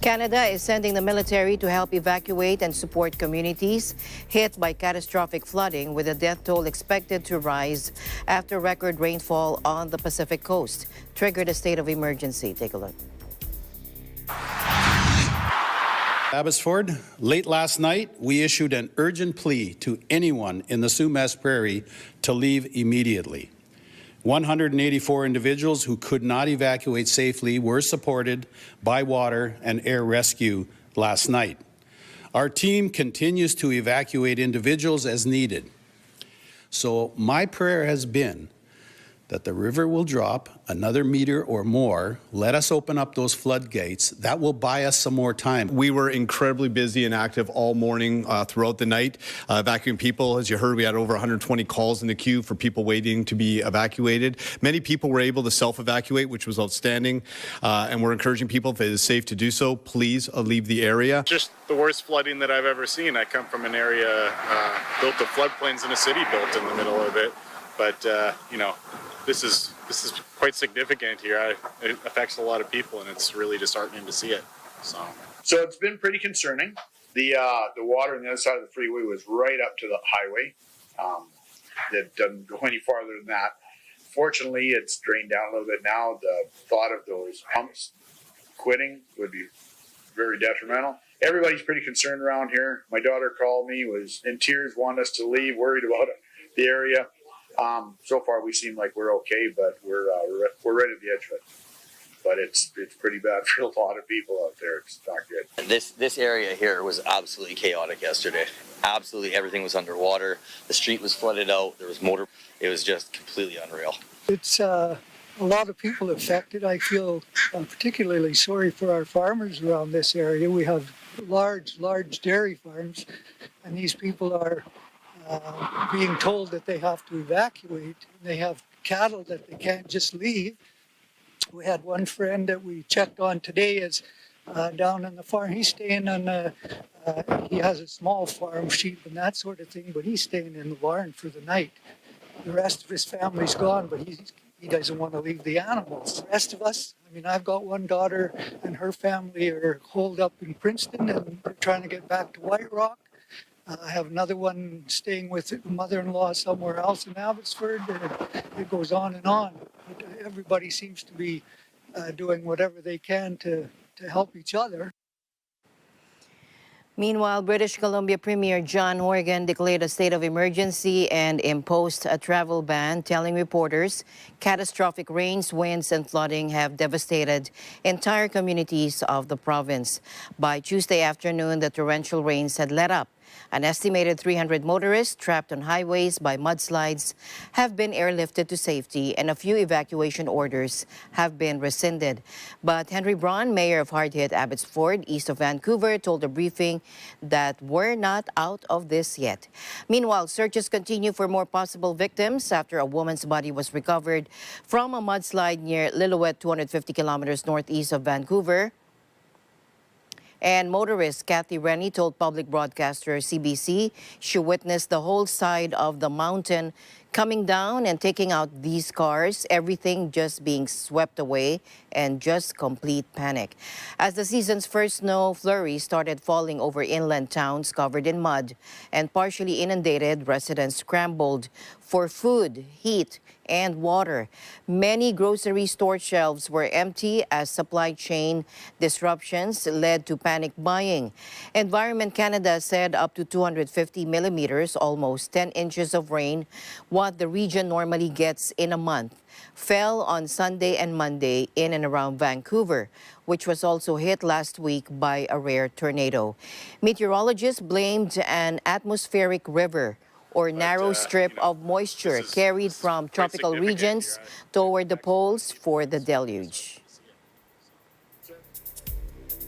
Canada is sending the military to help evacuate and support communities hit by catastrophic flooding, with the death toll expected to rise after record rainfall on the Pacific coast triggered a state of emergency. Take a look. Abbotsford, late last night, we issued an urgent plea to anyone in the Sumas Prairie to leave immediately. 184 individuals who could not evacuate safely were supported by water and air rescue last night. Our team continues to evacuate individuals as needed. So my prayer has been that the river will drop another meter or more. Let us open up those floodgates. That will buy us some more time. We were incredibly busy and active all morning throughout the night, evacuating people. As you heard, we had over 120 calls in the queue for people waiting to be evacuated. Many people were able to self-evacuate, which was outstanding, and we're encouraging people, if it is safe to do so, please leave the area. Just the worst flooding that I've ever seen. I come from an area built of floodplains and a city built in the middle of it, but you know, this is quite significant here. It affects a lot of people, and it's really disheartening to see it. So it's been pretty concerning. The water on the other side of the freeway was right up to the highway. It doesn't go any farther than that. Fortunately, it's drained down a little bit now. The thought of those pumps quitting would be very detrimental. Everybody's pretty concerned around here. My daughter called me, was in tears, wanted us to leave, worried about the area. So far, we seem like we're okay, but we're right at the edge of it. But it's pretty bad for a lot of people out there. It's not good. This area here was absolutely chaotic yesterday. Absolutely everything was underwater. The street was flooded out. There was motor. It was just completely unreal. It's a lot of people affected. I feel particularly sorry for our farmers around this area. We have large dairy farms, and these people are being told that they have to evacuate. They have cattle that they can't just leave. We had one friend that we checked on today is down on the farm. He's staying on he has a small farm, sheep and that sort of thing, but he's staying in the barn for the night. The rest of his family's gone, but he doesn't want to leave the animals. The rest of us, I mean, I've got one daughter and her family are holed up in Princeton, and they're trying to get back to White Rock. I have another one staying with mother-in-law somewhere else in Abbotsford. It goes on and on. But everybody seems to be doing whatever they can to help each other. Meanwhile, British Columbia Premier John Horgan declared a state of emergency and imposed a travel ban, telling reporters catastrophic rains, winds, and flooding have devastated entire communities of the province. By Tuesday afternoon, the torrential rains had let up. An estimated 300 motorists trapped on highways by mudslides have been airlifted to safety, and a few evacuation orders have been rescinded. But Henry Braun, mayor of hard-hit Abbotsford, east of Vancouver, told a briefing that we're not out of this yet. Meanwhile, searches continue for more possible victims after a woman's body was recovered from a mudslide near Lillooet, 250 kilometers northeast of Vancouver. And motorist Kathy Rennie told public broadcaster CBC she witnessed the whole side of the mountain coming down and taking out these cars, everything just being swept away, and just complete panic. As the season's first snow flurry started falling over inland towns covered in mud and partially inundated, residents scrambled for food, heat, and water. Many grocery store shelves were empty as supply chain disruptions led to panic buying. Environment Canada said up to 250 millimeters, almost 10 inches of rain, what the region normally gets in a month, fell on Sunday and Monday in and around Vancouver, which was also hit last week by a rare tornado. Meteorologists blamed an atmospheric river or narrow strip of moisture carried from tropical regions toward the poles for the deluge.